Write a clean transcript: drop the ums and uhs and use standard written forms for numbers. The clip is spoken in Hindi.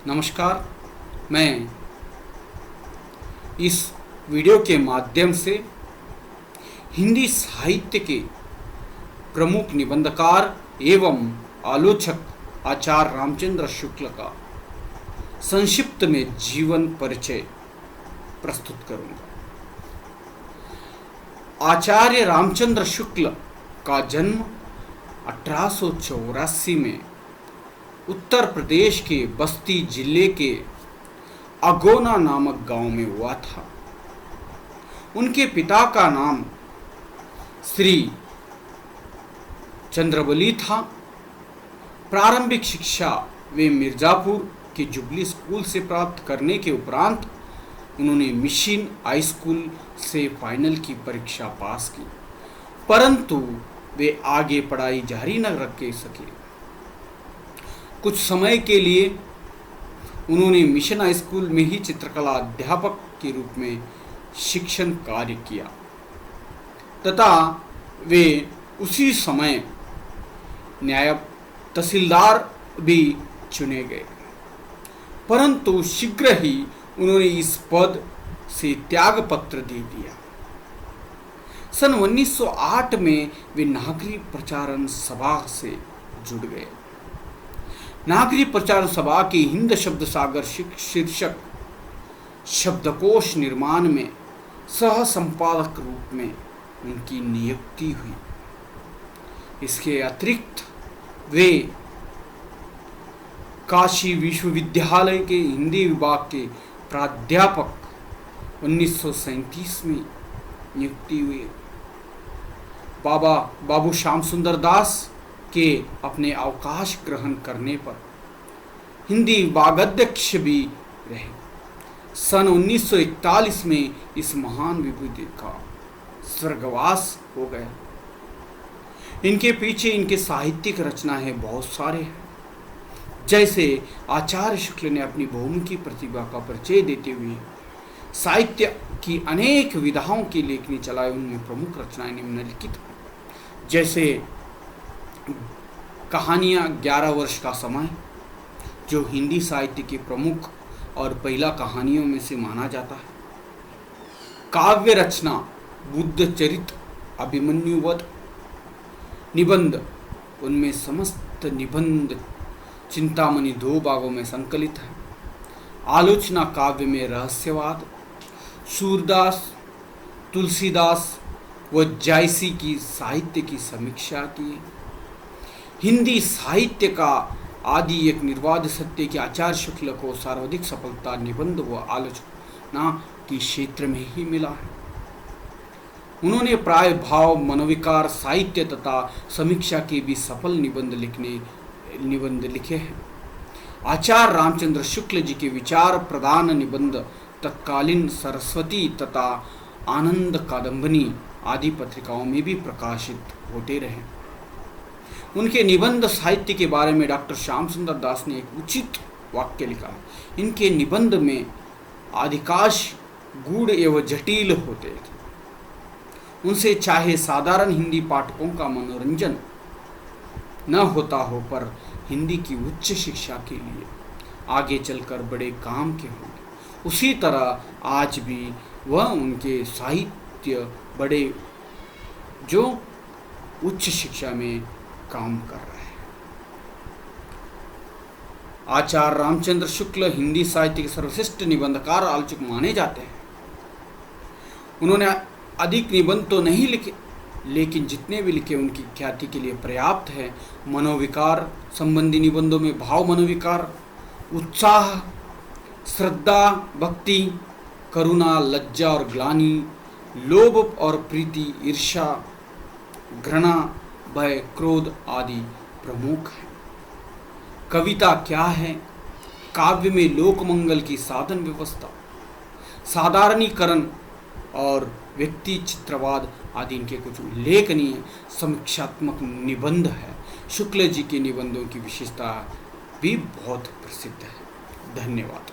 नमस्कार। मैं इस वीडियो के माध्यम से हिंदी साहित्य के प्रमुख निबंधकार एवं आलोचक आचार्य रामचंद्र शुक्ल का संक्षिप्त में जीवन परिचय प्रस्तुत करूंगा। आचार्य रामचंद्र शुक्ल का जन्म 1884 में उत्तर प्रदेश के बस्ती जिले के अगोना नामक गांव में हुआ था। उनके पिता का नाम श्री चंद्रबली था। प्रारंभिक शिक्षा वे मिर्जापुर के जुबली स्कूल से प्राप्त करने के उपरांत उन्होंने मिशन हाई स्कूल से फाइनल की परीक्षा पास की, परंतु वे आगे पढ़ाई जारी न रख सके। कुछ समय के लिए उन्होंने मिशन हाई स्कूल में ही चित्रकला अध्यापक के रूप में शिक्षण कार्य किया तथा वे उसी समय नायब तहसीलदार भी चुने गए, परंतु शीघ्र ही उन्होंने इस पद से त्याग पत्र दे दिया। सन 1908 में वे नागरिक प्रचारण सभा से जुड़ गए। नागरिक प्रचार सभा की हिंद शब्द सागर शीर्षक शब्दकोश निर्माण में सह संपादक रूप में उनकी नियुक्ति हुई। इसके अतिरिक्त वे काशी विश्वविद्यालय के हिंदी विभाग के प्राध्यापक 1937 में नियुक्ति हुई। बाबू श्याम सुंदर दास के अपने अवकाश ग्रहण करने पर हिंदी विभागाध्यक्ष भी रहे। सन 1941 में इस महान विभूति का स्वर्गवास हो गया। इनके पीछे इनके साहित्यिक रचनाएं बहुत सारे हैं। जैसे आचार्य शुक्ल ने अपनी बहुमुखी प्रतिभा का परिचय देते हुए साहित्य की अनेक विधाओं की लेखनी चलाई। उनमें प्रमुख रचनाएं निम्नलिखित हैं, जैसे कहानियाँ 11 वर्ष का समय, जो हिंदी साहित्य के प्रमुख और पहला कहानियों में से माना जाता है। काव्य रचना बुद्ध चरित, अभिमन्यु वध। निबंध, उनमें समस्त निबंध चिंतामणि 2 भागों में संकलित है। आलोचना काव्य में रहस्यवाद, सूरदास, तुलसीदास व जायसी की साहित्य की समीक्षा की। हिंदी साहित्य का आदि एक निर्वाध सत्य के आचार्य शुक्ल को सर्वाधिक सफलता निबंध व आलोचना के क्षेत्र में ही मिला है। उन्होंने प्राय भाव, मनोविकार, साहित्य तथा समीक्षा के भी सफल निबंध लिखे हैं। आचार्य रामचंद्र शुक्ल जी के विचार प्रधान निबंध तत्कालीन सरस्वती तथा आनंद कादंबनी आदि पत्रिकाओं में भी प्रकाशित होते रहे। उनके निबंध साहित्य के बारे में डॉक्टर श्याम सुंदर दास ने एक उचित वाक्य लिखा है। इनके निबंध में आदिकाश गूढ़ एवं जटिल होते थे। उनसे चाहे साधारण हिंदी पाठकों का मनोरंजन न होता हो, पर हिंदी की उच्च शिक्षा के लिए आगे चलकर बड़े काम के होंगे। उसी तरह आज भी वह उनके साहित्य बड़े जो उच्च शिक्षा में काम कर रहे हैं। आचार्य रामचंद्र शुक्ल हिंदी साहित्य के सर्वश्रेष्ठ निबंधकार आलोचक माने जाते हैं। उन्होंने अधिक निबंध तो नहीं लिखे, लेकिन जितने भी लिखे उनकी ख्याति के लिए पर्याप्त है। मनोविकार संबंधी निबंधों में भाव मनोविकार, उत्साह, श्रद्धा, भक्ति, करुणा, लज्जा और ग्लानि, लोभ और प्रीति, ईर्ष्या, घृणा, भय, क्रोध आदि प्रमुख है। कविता क्या है? काव्य में लोकमंगल की साधन व्यवस्था, साधारणीकरण और व्यक्ति चित्रवाद आदि इनके कुछ उल्लेखनीय समीक्षात्मक निबंध है। शुक्ल जी के निबंधों की विशेषता भी बहुत प्रसिद्ध है। धन्यवाद।